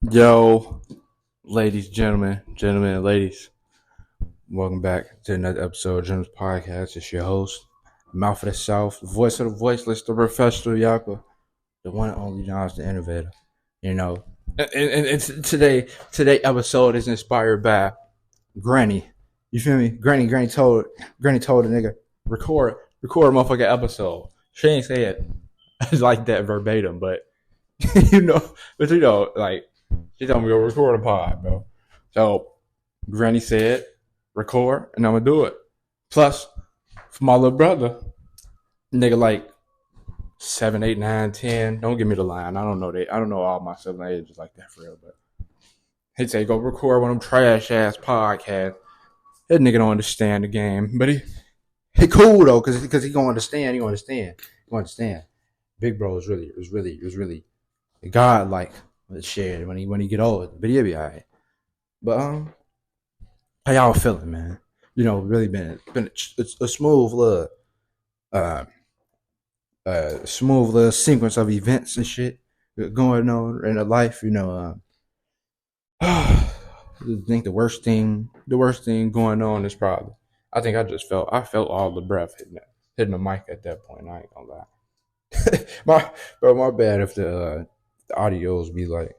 Yo, ladies, gentlemen, and ladies, welcome back to another episode of Jim's Podcast. It's your host, Mouth of the South, voice of the voiceless, the professional Yaka, the one and only John's the innovator. You know, and today episode is inspired by Granny. You feel me? Granny told a nigga record a motherfucking episode. She ain't say it like that verbatim, but you know, like she told me to record a pod, bro. So Granny said, record, and I'm gonna do it. Plus, for my little brother, nigga like 7, 8, 9, 10. Don't give me the line. I don't know that. I don't know all my sibling ages like that for real, but he'd say go record one of them trash ass podcasts. That nigga don't understand the game. But he cool though, cause he gonna understand, he gonna understand. Big bro was really God like shit when he get old. But he'll be alright. But how y'all feeling, man? You know, really been a uh, smooth little sequence of events and shit going on in the life. You know, I think the worst thing going on is probably. I think I felt all the breath hitting the mic at that point. I ain't gonna lie. my bad if the audios be like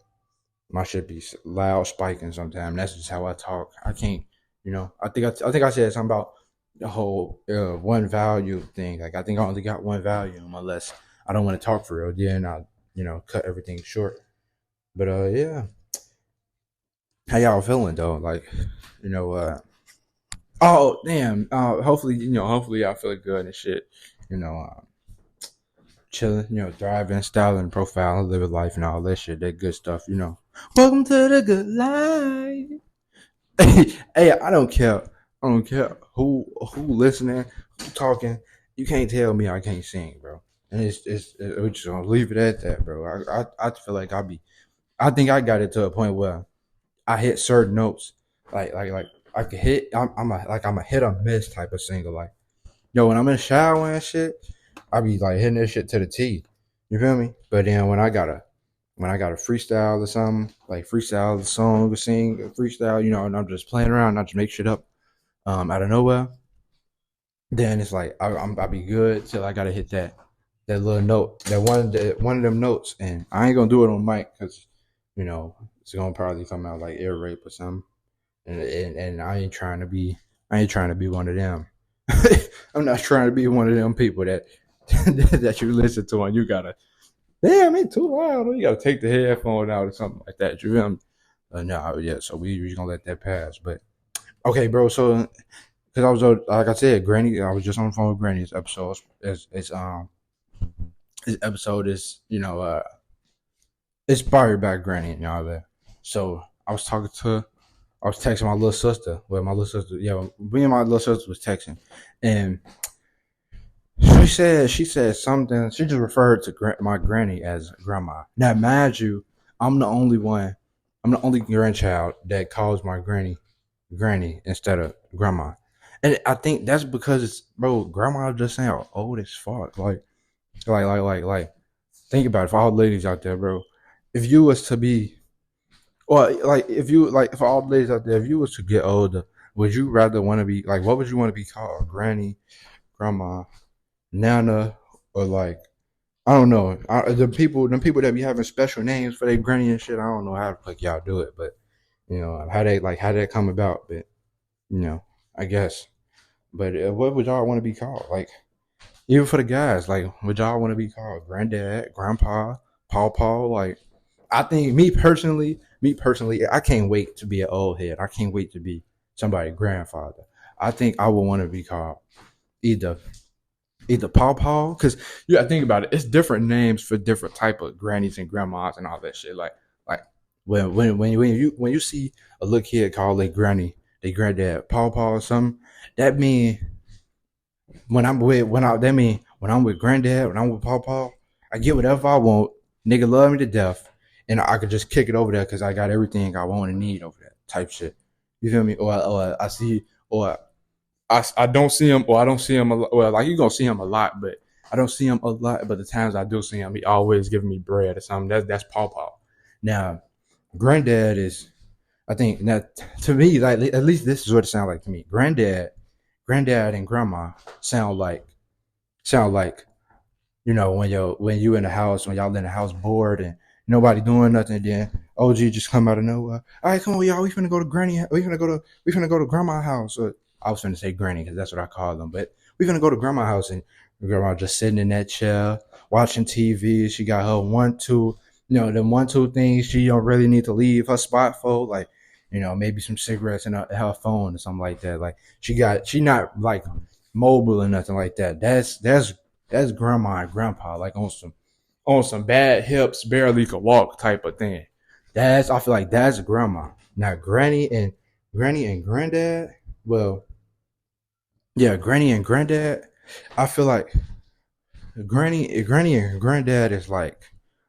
my shit be loud spiking sometimes. That's just how I talk. I can't, I think I said something about the whole one value thing. Like I think I only got one volume unless I don't want to talk for real. Then I, cut everything short. But yeah, how y'all feeling though? Like, you know, oh damn. Hopefully y'all feeling good and shit. You know, chilling. Thriving, styling, profiling, living life, and all that shit. That good stuff. Welcome to the good life. Hey, I don't care. I don't care who listening, who talking. You can't tell me I can't sing, bro. And we're just gonna leave it at that, bro. I feel like I think I got it to a point where I hit certain notes, like I could hit. I'm a hit or miss type of singer. Like when I'm in the shower and shit, I be like hitting this shit to the T. You feel me? But then when I got a freestyle or something, like freestyle the song or sing a freestyle, and I'm just playing around, not just make shit up out of nowhere, then it's like I'll be good till I gotta hit that little note, one of them notes, and I ain't gonna do it on mic because it's gonna probably come out like ear rape or something, and I ain't trying to be one of them. I'm not trying to be one of them people that that you listen to and you gotta damn, it too loud. You gotta take the headphone out or something like that. You feel me? No, yeah. So we just gonna let that pass. But okay, bro. So because I was like I said, Granny. I was just on the phone with Granny's episode. This episode is inspired by Granny and all that. So I was texting my little sister. Well, my little sister, yeah, me and my little sister was texting, and she said something. She just referred to my granny as grandma. Now, mind you, I'm the only one. I'm the only grandchild that calls my granny instead of grandma. And I think that's because bro, grandma just sound old as fuck. Like. Think about it for all the ladies out there, bro. If you was to be, or like, if you like, for all the ladies out there, if you was to get older, would you rather want to be like, what would you want to be called, granny, grandma, nana, or like I don't know. The people that be having special names for their granny and shit. I don't know how the fuck y'all do it, but how that come about. But I guess. But what would y'all want to be called? Like even for the guys, like would y'all want to be called granddad, grandpa, paw? Like I think me personally, I can't wait to be an old head. I can't wait to be somebody's grandfather. I think I would want to be called either Paw because you gotta think about it. It's different names for different type of grannies and grandmas and all that shit. Like when you see a little kid call their granddad Paw or something, that mean when I'm with granddad, when I'm with Paw, I get whatever I want. Nigga love me to death, and I could just kick it over there because I got everything I want and need over there type shit. You feel me? Or I don't see him, or I don't see him a lot. Well, like you gonna see him a lot, but I don't see him a lot. But the times I do see him, he always giving me bread or something. That's Paw. Now, Granddad is. I think that to me, like at least this is what it sounds like to me. Granddad, and grandma sound like sound like when you in the house, when y'all in the house bored and nobody doing nothing, then OG just come out of nowhere. All right, come on, y'all. We finna go to Granny. We finna go to Grandma's house. Or, I was finna say Granny because that's what I call them. But we finna go to Grandma's house, and Grandma just sitting in that chair watching TV. She got her one two, them one two things she don't really need to leave her spot for, like maybe some cigarettes in her phone or something like that. Like she not like mobile or nothing like that. That's grandma and grandpa, like on some bad hips, barely could walk type of thing. I feel like that's grandma. Now granny and granddad, well, yeah, granny and granddad. I feel like granny and granddad is like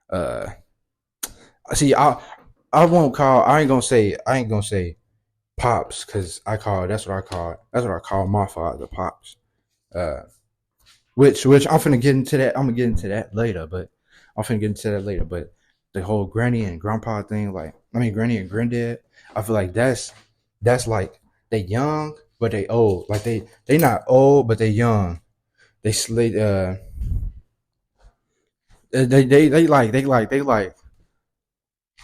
uh see I won't call I ain't gonna say pops because that's what I call my father, pops. Uh which I'm finna get into that. I'm gonna get into that later, but I'm finna get into that later. But the whole granny and grandpa thing, like I mean granny and granddad, I feel like that's like they young but they old. Like they not old but they young. They slay they like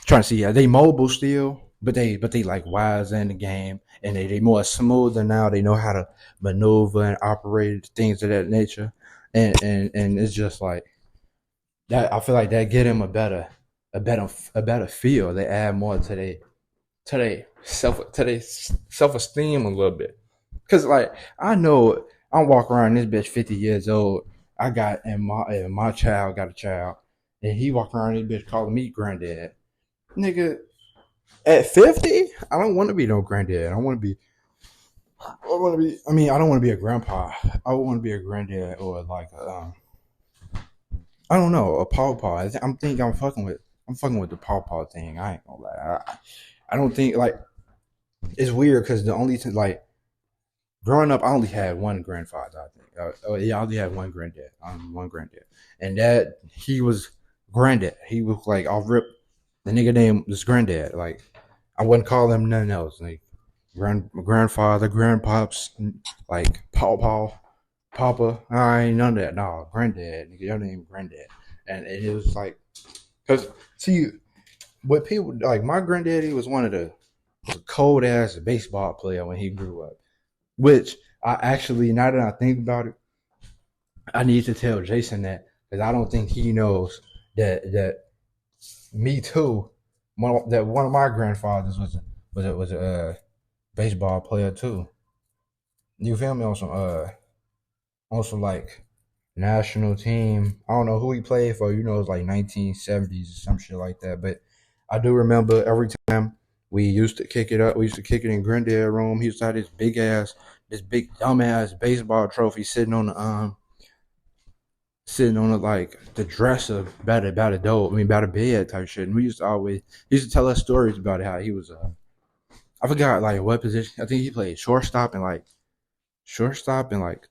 trying to see, yeah, they mobile still, but they like wise in the game, and they more smoother now. They know how to maneuver and operate things of that nature, and it's just like that. I feel like that get them a better feel. They add more to their self esteem a little bit. Cause like I know I'm walking around this bitch 50 years old. I got and my child got a child, and he walking around this bitch calling me granddad. Nigga, at 50, I don't want to be no granddad. I mean, I don't want to be a grandpa. I want to be a granddad or like I don't know, a pawpaw. I'm fucking with the pawpaw thing. I ain't gonna lie. I don't think like it's weird because the only thing like growing up, I only had one grandfather. I think. Yeah, I only had one granddad. One granddad, and that he was granddad. He was like off rip. The nigga name was granddad. Like I wouldn't call him nothing else. Like grandfather, grandpops, like pawpaw, papa. I ain't none of that. No, granddad. Nigga, your name granddad. And it was like, cause see, what people like. My granddaddy was one of the was a cold ass baseball player when he grew up. Which I actually, now that I think about it, I need to tell Jason that because I don't think he knows that me too. That one of my grandfathers was a baseball player too. You feel me on some like national team. I don't know who he played for. It's like 1970s or some shit like that. But I do remember every time we used to kick it up. We used to kick it in Granddad room. He used to have this big dumbass baseball trophy sitting on the like the dresser about a door. I mean about a bed type shit. And he used to tell us stories about how he was. I forgot like what position. I think he played shortstop and like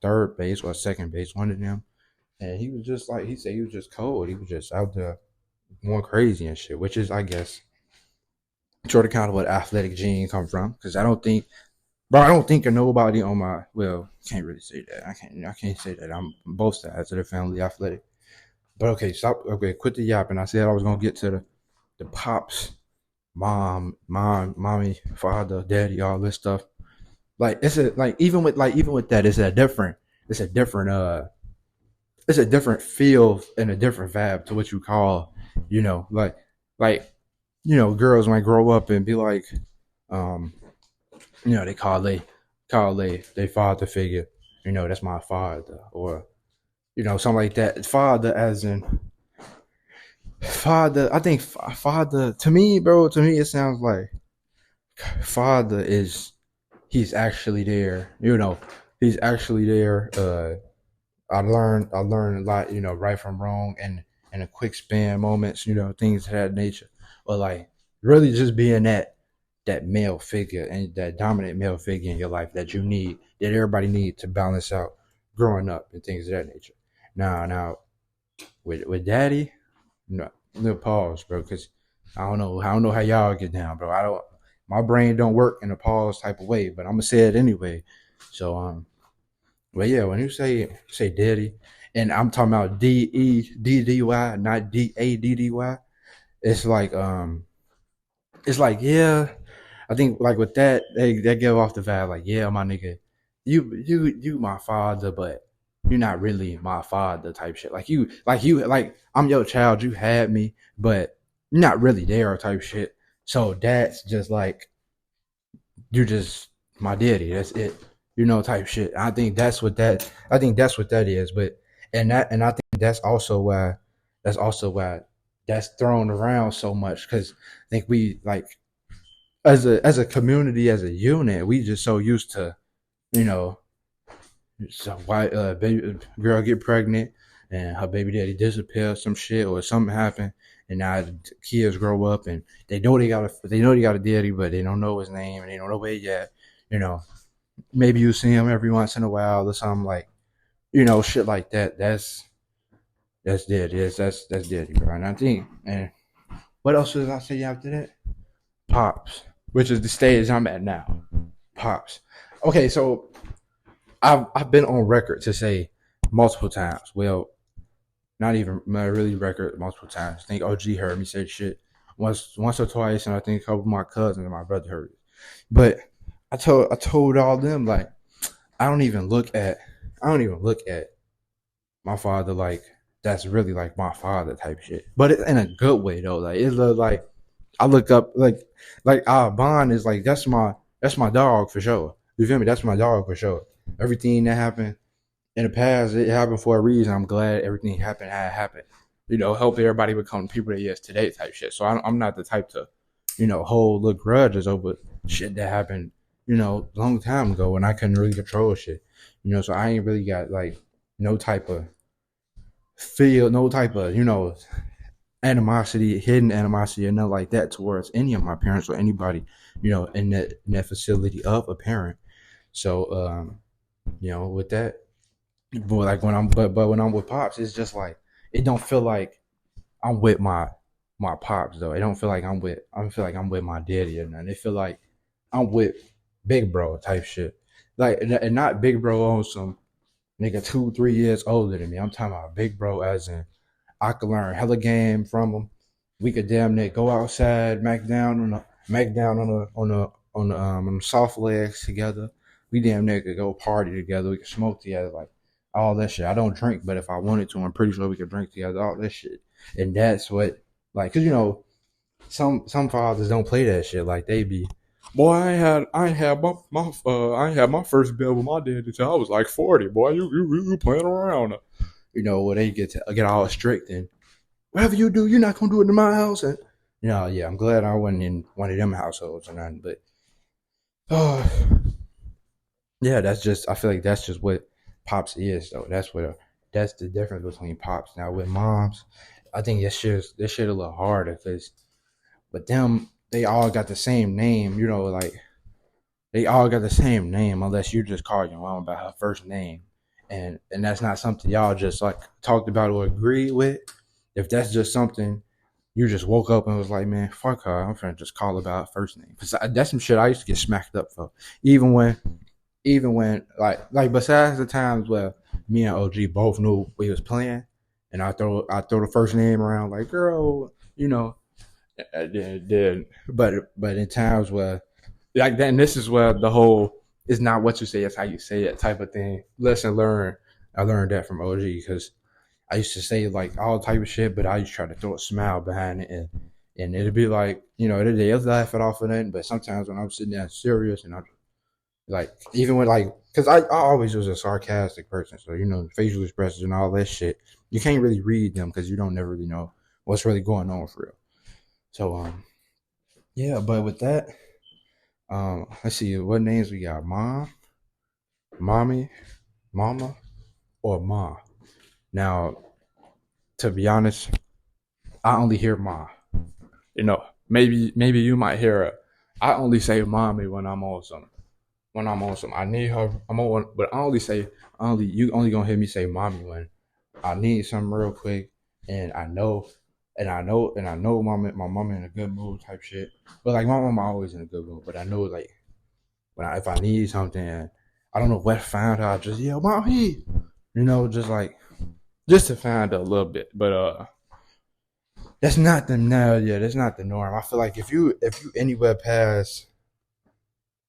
third base or second base, one of them. And he was just like he said he was just cold. He was just out there going crazy and shit, which is I guess sort of kind of what athletic gene come from. Because I don't think of nobody on my well, can't really say that. I can't say that. I'm both sides of the family athletic. But okay, stop. Okay, quit the yapping. I said I was gonna get to the pops, mommy, father, daddy, all this stuff. Like it's a like even with that, it's a different it's a different feel and a different vibe to what you call, like like girls might grow up and be like, um, they they father figure, that's my father, or something like that. Father as in father. I think father to me, bro. To me, it sounds like father is he's actually there. He's actually there. I learned a lot, right from wrong and in a quick span moments, things of that nature. But like really just being that male figure and that dominant male figure in your life that everybody needs to balance out growing up and things of that nature. Now with daddy, no pause, bro, because I don't know how y'all get down, bro. I don't. My brain don't work in a pause type of way, but I'm gonna say it anyway. So but yeah, when you say daddy, and I'm talking about Deddy, not Daddy, it's like it's like yeah. I think like with that, they give off the vibe like yeah, my nigga, you my father, but you're not really my father type shit. Like I'm your child, you had me, but you're not really there type shit. So that's just like you're just my daddy. That's it. You know, type shit. I think that's what that. I think that's what that is. But and I think that's also why that's thrown around so much because I think we like as a community as a unit we just so used to you know so why baby girl get pregnant and her baby daddy disappear some shit or something happen and now the kids grow up and they know they got a daddy but they don't know his name and they don't know where he at you know maybe you see him every once in a while or something like shit like that that's daddy that's daddy bro and I think and what else did I say after that pops which is the stage I'm at now pops okay so I've been on record to say multiple times. Well, not even my really record multiple times. I think OG heard me say shit once or twice, and I think a couple of my cousins and my brother heard it. But I told all them like I don't even look at my father like that's really like my father type shit. But in a good way though. Like it's like I look up like our bond is like that's my dog for sure. You feel me? That's my dog for sure. Everything that happened in the past, it happened for a reason. I'm glad everything happened how it happened. Help everybody become the people they is today type shit. So I'm not the type to, hold little grudges over shit that happened, a long time ago when I couldn't really control shit. So I ain't really got like no type of no type of, animosity, hidden animosity or nothing like that towards any of my parents or anybody, in that facility of a parent. So with that, but like when but when I'm with pops, it's just like it don't feel like I'm with my pops though. It don't feel like I don't feel like I'm with my daddy or nothing. It feel like I'm with big bro type shit. Like and not big bro on some nigga 2 3 years older than me. I'm talking about big bro as in I could learn hella game from him. We could damn near go outside, mac down on the soft legs together. We damn near could go party together. We could smoke together, like all that shit. I don't drink, but if I wanted to, I'm pretty sure we could drink together. All that shit, and that's what like, cause some fathers don't play that shit. Like they be, boy, I ain't had my first bill with my dad until I was like 40. Boy, you playing around. Where they get all strict and whatever you do, you're not gonna do it in my house. And yeah, I'm glad I wasn't in one of them households or nothing. But uh, yeah, that's just I feel like that's just what pops is though. That's the difference between pops. Now with moms, I think this shit a little harder because but them they all got the same name. Like they all got the same name unless you just call your mom by her first name. And that's not something y'all just like talked about or agreed with. If that's just something you just woke up and was like, man, fuck her, I'm finna just call her by her first name. Cause that's some shit I used to get smacked up for. Even when like besides the times where me and OG both knew we was playing, and I throw the first name around like girl, but in times where like that, and this is where the whole it's not what you say, it's how you say it type of thing. Lesson learned. I learned that from OG because I used to say like all type of shit, but I used to try to throw a smile behind it, and it'd be like they'll laugh it off of that. But sometimes when I'm sitting there serious and I'm like even when like because I always was a sarcastic person, so facial expressions and all that shit, you can't really read them because you don't never really know what's really going on for real. So yeah, but with that, let's see what names we got: mom, mommy, mama, or ma. Now, to be honest, I only hear ma. Maybe you might hear her. I only say mommy when I'm on some. When I'm on some, I need her. I'm on, but I only say you only gonna hear me say mommy when I need something real quick, and I know and I know my mama in a good mood type shit. But like my mama always in a good mood. But I know like if I need something, I don't know what to find her. I just yell, "Mom, he," just like just to find her a little bit. But that's not the no, yeah, that's not the norm. I feel like if you anywhere past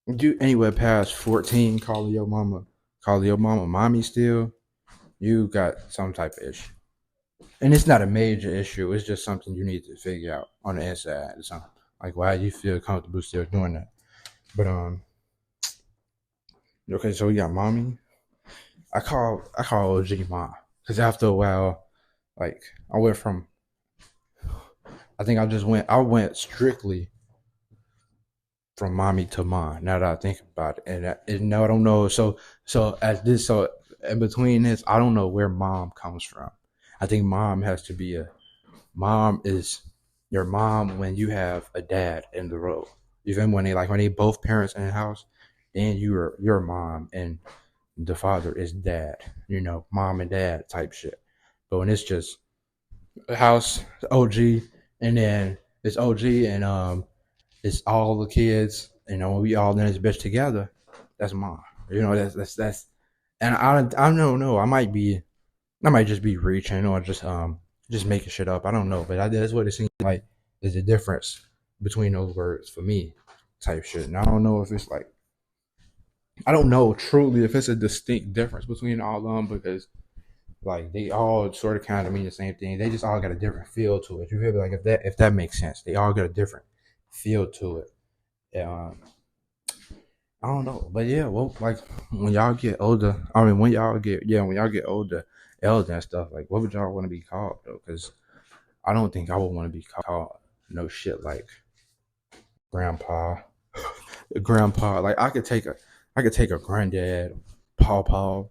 14, calling your mama mommy still, you got some type of issue. And it's not a major issue. It's just something you need to figure out on the inside or something. Like why you feel comfortable still doing that. But okay, so we got mommy. I call OG mom. Cause after a while, like I went from I went strictly from mommy to mom. Now that I think about it, and now I don't know. So in between this, I don't know where mom comes from. I think mom is your mom when you have a dad in the role. Even when they both parents in the house, then you're your mom and the father is dad. Mom and dad type shit. But when it's just a house, OG, and then it's OG and it's all the kids. When we all in this bitch together, that's mom. That's and I don't know. I might just be reaching or just making shit up. I don't know, but that's what it seems like is the difference between those words for me, type shit. And I don't know if it's like I don't know truly if it's a distinct difference between all of them because like they all sort of kind of mean the same thing. They just all got a different feel to it. You feel me? Like if that makes sense, they all got a different feel to it. Um, I don't know, but yeah, well, like when y'all get older, when y'all get older, elder and stuff, like what would y'all want to be called though? Because I don't think I would want to be called no shit like grandpa, grandpa. Like I could take a granddad, paw.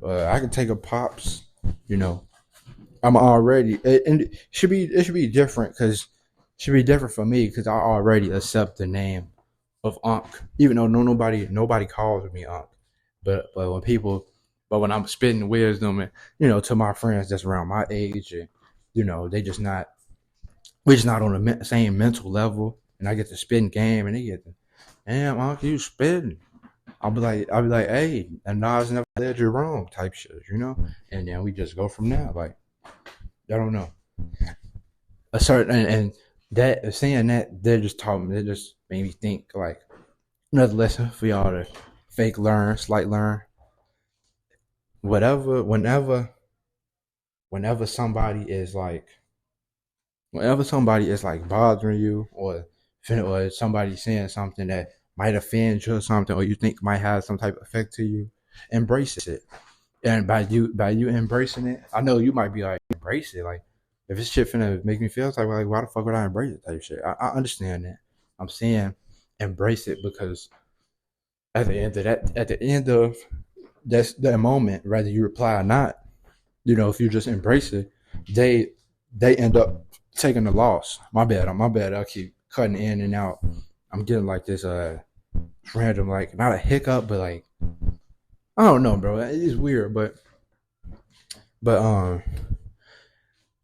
I could take a pops. You know, I'm already, and it should be different because should be different for me because I already accept the name of Unc, even though nobody calls me Unc. But when I'm spitting wisdom and to my friends that's around my age and they just not we're just not on the same mental level, and I get to spitting game and they get to, damn Unc, you spitting. I'll be like, hey, and Nas never led you wrong type shit. And then we just go from there. Like I don't know a certain and that saying that just taught me, that just made me think like another lesson for y'all to fake learn, slight learn, whatever. Whenever somebody is like, bothering you, or somebody saying something that might offend you or something, or you think might have some type of effect to you, embrace it. And by you embracing it, I know you might be like embrace it. Like if it's shit finna make me feel type, like why the fuck would I embrace it type shit? I understand that. I'm saying embrace it because at the end of that moment, whether you reply or not, if you just embrace it, they they end up taking the loss. My bad. I keep cutting in and out. I'm getting like this random, like not a hiccup, but like I don't know, bro. It's weird, but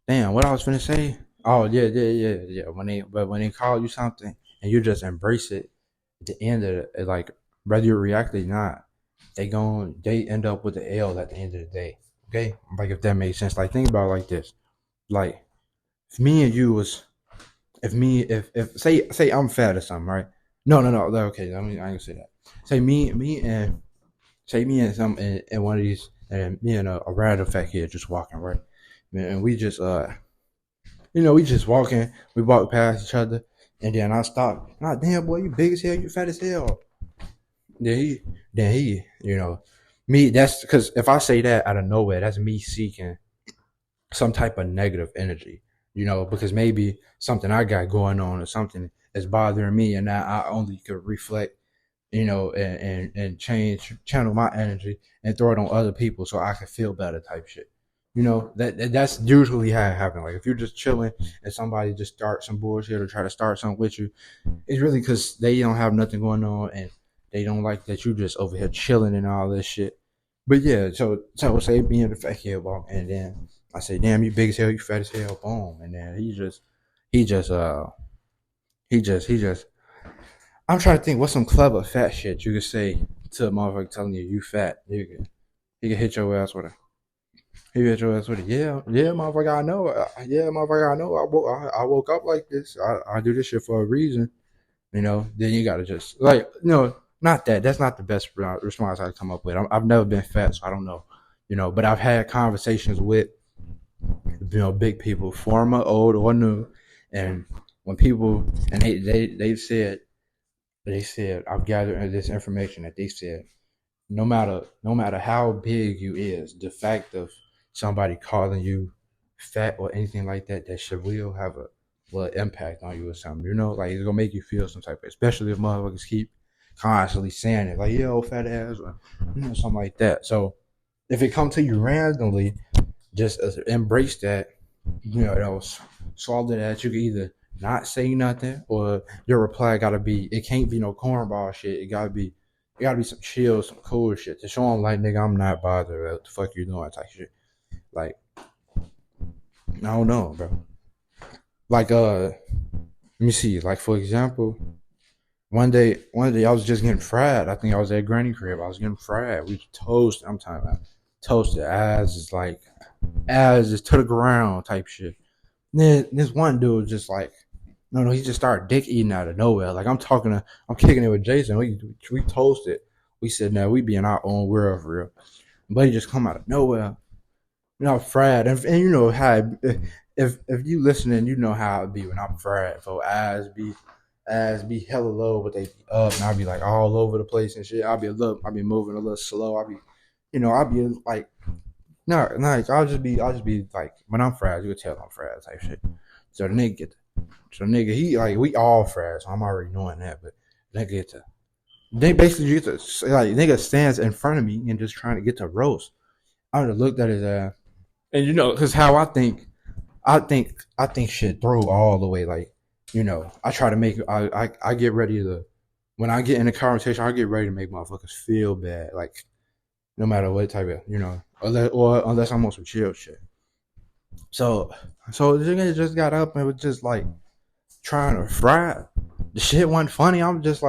damn, what I was finna say? Oh yeah, yeah, yeah, yeah. When they call you something and you just embrace it, at the end of it, like whether you react or not, they end up with the L at the end of the day. Okay, like if that makes sense. Like think about it like this. Like if me and you was if say I'm fat or something, right? No. Okay, I mean I ain't gonna say that. Say me and some and one of these and me and a random fat kid just walking, right? And we just we just walking, we walk past each other, and then I stop. Nah, damn boy, you big as hell, you fat as hell. Then he, me. That's because if I say that out of nowhere, that's me seeking some type of negative energy. Because maybe something I got going on or something is bothering me, and now I only could reflect, and channel my energy and throw it on other people so I can feel better type shit. That's usually how it happens. Like if you're just chilling and somebody just starts some bullshit or try to start something with you, it's really because they don't have nothing going on and they don't like that you just over here chilling and all this shit. But yeah, so say being the fat kid walk, and then I say, damn, you big as hell, you fat as hell, boom. And then he just, he just. I'm trying to think what's some clever fat shit you could say to a motherfucker telling you fat. He can hit your ass with a. He hit your ass with a. Yeah, yeah, motherfucker, I know. Yeah, motherfucker, I know. I woke up like this. I do this shit for a reason. Then you gotta just like not that. That's not the best response I come up with. I've never been fat, so I don't know. But I've had conversations with big people, former, old, or new, and when people and they said I've gathered this information that they said no matter how big you is, the fact of somebody calling you fat or anything like that, that shit will have a little impact on you or something. Like it's gonna make you feel some type of, especially if motherfuckers keep constantly saying it, like yo, fat ass, or something like that. So if it come to you randomly, just embrace that. Swallow that. You can either not say nothing, or your reply gotta be. It can't be no cornball shit. It gotta be some chill, some cool shit to show them like, nigga, I'm not bothered. What the fuck you doing? Type shit. Like, I don't know, bro. Like, let me see. Like, for example, one day I was just getting fried. I think I was at Granny crib. I was getting fried. We toast. I'm talking about toasted as is to the ground type shit. Then this one dude just like, no, he just started dick eating out of nowhere. Like I'm kicking it with Jason. We toasted. We said, now we be in our own world for real. But he just come out of nowhere. Fried, and you know how if you listening, you know how it be when I'm fried. For eyes be hella low, but they be up, and I'll be like all over the place and shit. I'll be moving a little slow. I'll be like, no, like I'll just be like, when I'm fried, you can tell I'm fried type shit. So the nigga get, so nigga he like, we all fried, so I'm already knowing that. But nigga get to, they basically get to, like, nigga stands in front of me and just trying to get to roast. I would have looked at his ass, and because how I think shit through all the way. Like, I try to make, I get ready to, when I get in a conversation, I get ready to make motherfuckers feel bad. Like, no matter what type of, unless I'm on some chill shit. So, the nigga just got up and was just like trying to fry. The shit wasn't funny. I'm just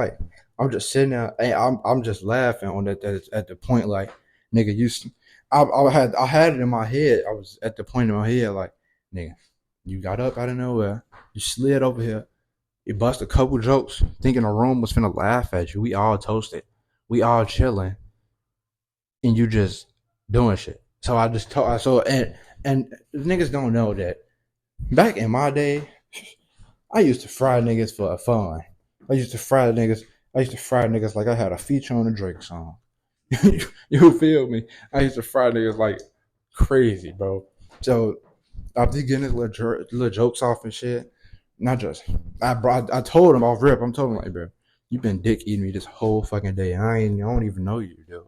sitting there. And I'm just laughing on that at the point, like, nigga, I had it in my head. I was at the point in my head like, nigga, you got up out of nowhere, you slid over here, you bust a couple jokes, thinking the room was finna laugh at you. We all toasted, we all chilling, and you just doing shit. So I just told, and niggas don't know that back in my day, I used to fry niggas for fun. I used to fry niggas. I used to fry niggas like I had a feature on a Drake song. You feel me? I used to fry niggas like crazy, bro. So after getting his little jokes off and shit, not just I told him off rip. I'm told him like, bro, you been dick eating me this whole fucking day. I don't even know you, dude.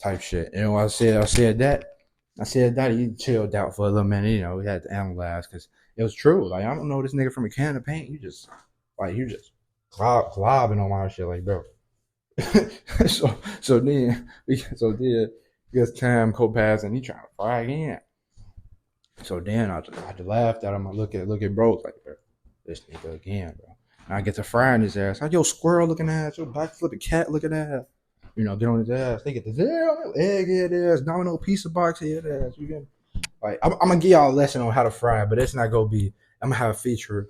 Type shit. And when I said that he chilled out for a little minute. We had to analyze because it was true. Like, I don't know this nigga from a can of paint. You just globbing on my shit, like, bro. so then because time go past and he trying to fry again. So then I just laughed at him. I look at bro, like, bro, this nigga again, bro. And I get to frying his ass. Like, yo, squirrel looking ass, yo, backflipping cat looking ass. Get on his ass. They get this egghead ass, domino pizza box head ass. You get, like, I'm gonna give y'all a lesson on how to fry, but it's not gonna be. I'm gonna feature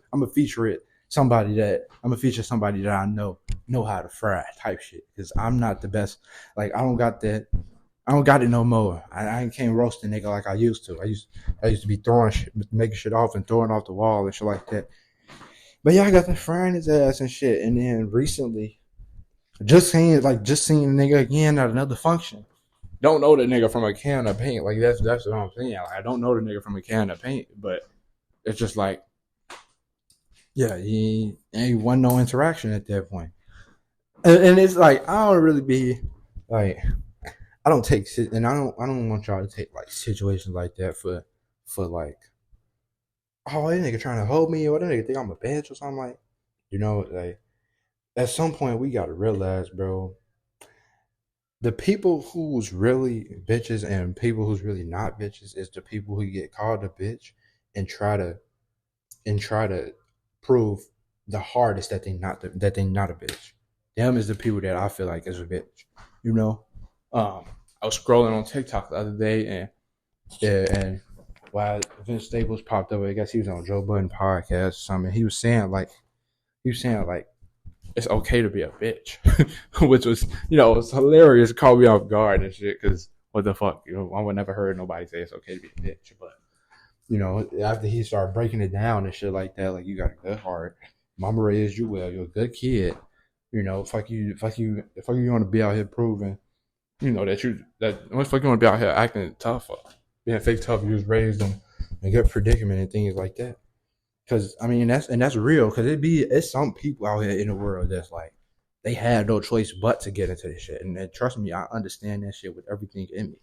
somebody that I know how to fry type shit. Because I'm not the best. Like, I don't got that. I don't got it no more. I can't roast a nigga like I used to. I used to be throwing shit, making shit off and throwing off the wall and shit like that. But yeah, I got to frying his ass and shit. And then recently, just seeing the nigga again at another function. Don't know the nigga from a can of paint. Like, that's what I'm saying. Like, I don't know the nigga from a can of paint, but it's just like, yeah, he ain't wasn't no interaction at that point. And it's like, I don't really be like, I don't take and I don't want y'all to take like situations like that for like, oh, that nigga trying to hold me, or that nigga think I'm a bitch or something. Like, like, at some point we gotta realize, bro, the people who's really bitches and people who's really not bitches is the people who get called a bitch and try to prove the hardest that they not a bitch. Them is the people that I feel like is a bitch. You know, I was scrolling on TikTok the other day and while Vince Staples popped up, I guess he was on Joe Budden podcast or something. He was saying like it's okay to be a bitch, which was it was hilarious. It caught me off guard and shit because what the fuck, I would never heard nobody say it's okay to be a bitch, but after he started breaking it down and shit like that, like you got a good heart, mama raised you well, you're a good kid, fuck you want to be out here proving, what fuck you want to be out here acting tough, or being fake tough. You was raised in a good predicament and things like that. Cause I mean that's real. Cause it's some people out here in the world that's like they had no choice but to get into this shit. And trust me, I understand that shit with everything in me.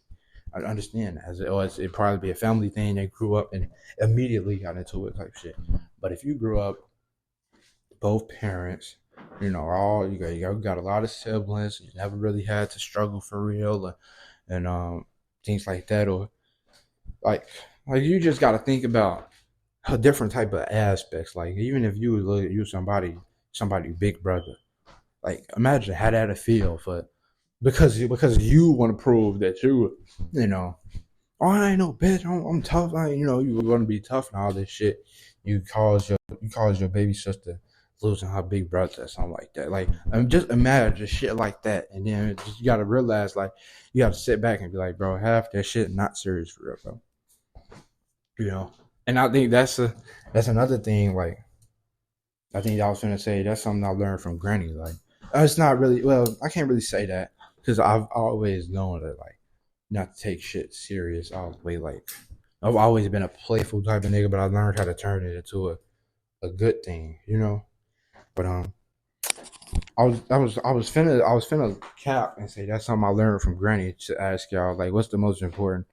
I understand that. It'd probably be a family thing. They grew up and immediately got into it type shit. But if you grew up both parents, all you got a lot of siblings, you never really had to struggle for real, and things like that, or like you just got to think about a different type of aspects. Like even if you somebody big brother, like imagine how that'd feel for because you want to prove that you know oh I ain't no bitch, I'm tough. You want to be tough and all this shit. You cause your baby sister losing her big brother or something like that. Like just imagine shit like that, and then you got to realize like you got to sit back and be like, bro, half that shit not serious for real, bro. You know, and I think that's another thing. Like I think I was gonna say that's something I learned from Granny. Like it's not really well. I can't really say that because I've always known that like not to take shit serious all the way. Like I've always been a playful type of nigga, but I learned how to turn it into a good thing. But I was finna cap and say that's something I learned from Granny to ask y'all like what's the most important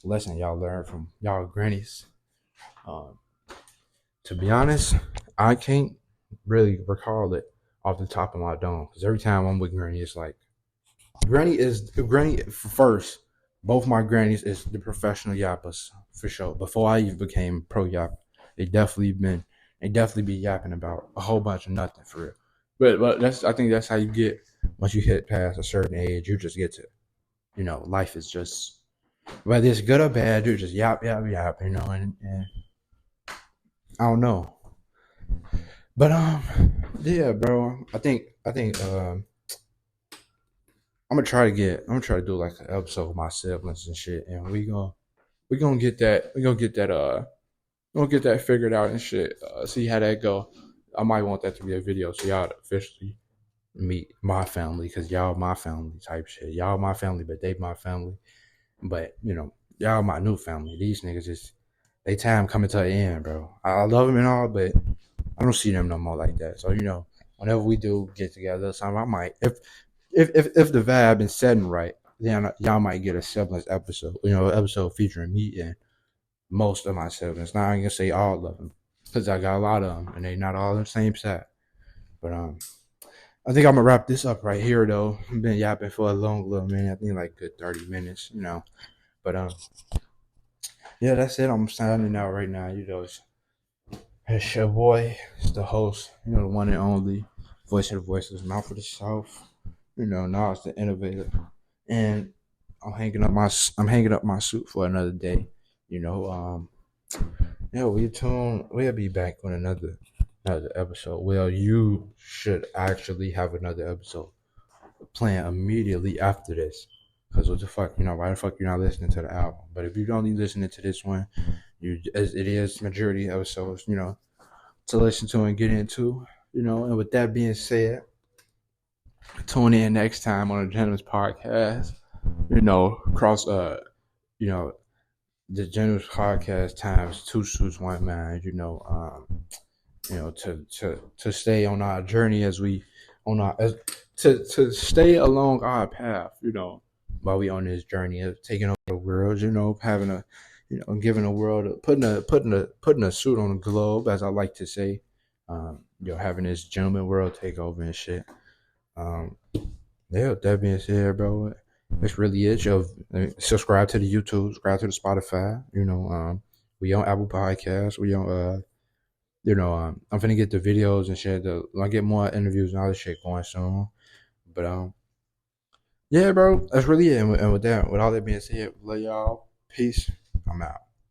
lesson y'all learned from y'all grannies. Um, to be honest, I can't really recall it off the top of my dome because every time I'm with Granny, it's like Granny first. Both my grannies is the professional yappers for sure. Before I even became pro yap, they definitely be yapping about a whole bunch of nothing for real. But I think that's how you get once you hit past a certain age. You just get to life is just whether it's good or bad. You just yap yap yap. And I don't know. But yeah, bro. I think I'm gonna try to do like an episode with my siblings and shit, and we gonna get that we're gonna get that figured out and shit. See how that go. I might want that to be a video so y'all officially meet my family because y'all my family type shit. Y'all my family, but they my family. But y'all my new family. These niggas is they time coming to an end, bro. I love them and all, but I don't see them no more like that. So whenever we do get together, something I might if the vibe is setting right, then y'all might get a siblings episode. Episode featuring me and most of my siblings. Now I ain't gonna say all of them because I got a lot of them and they not all on the same side. But I think I'm gonna wrap this up right here though. I've been yapping for a long little minute. I think like good 30 minutes. But yeah, that's it. I'm signing out right now. It's your boy. It's the host. The one and only voice of the voices, mouth of the south. Now it's the innovator, and I'm hanging up my suit for another day. Yeah, we'll be back on another episode. Well, you should actually have another episode planned immediately after this. Cause what the fuck, why the fuck you're not listening to the album? But if you're only listening to this one, as it is majority episodes, to listen to and get into, And with that being said, tune in next time on the Gentleman's Podcast. Cross you know, the Gentleman's Podcast times two suits one man. To stay on our journey as we on our as, to stay along our path. While we on this journey of taking over the world. Having giving the world putting a suit on the globe, as I like to say. Having this gentleman world takeover and shit. Um, Yeah, with that being said, bro, that's really it. Yo, subscribe to the YouTube, subscribe to the Spotify. We on Apple Podcasts. We on I'm finna get the videos and shit. I get more interviews and all this shit going soon. But yeah, bro, that's really it. And with that, with all that being said, love y'all. Peace. I'm out.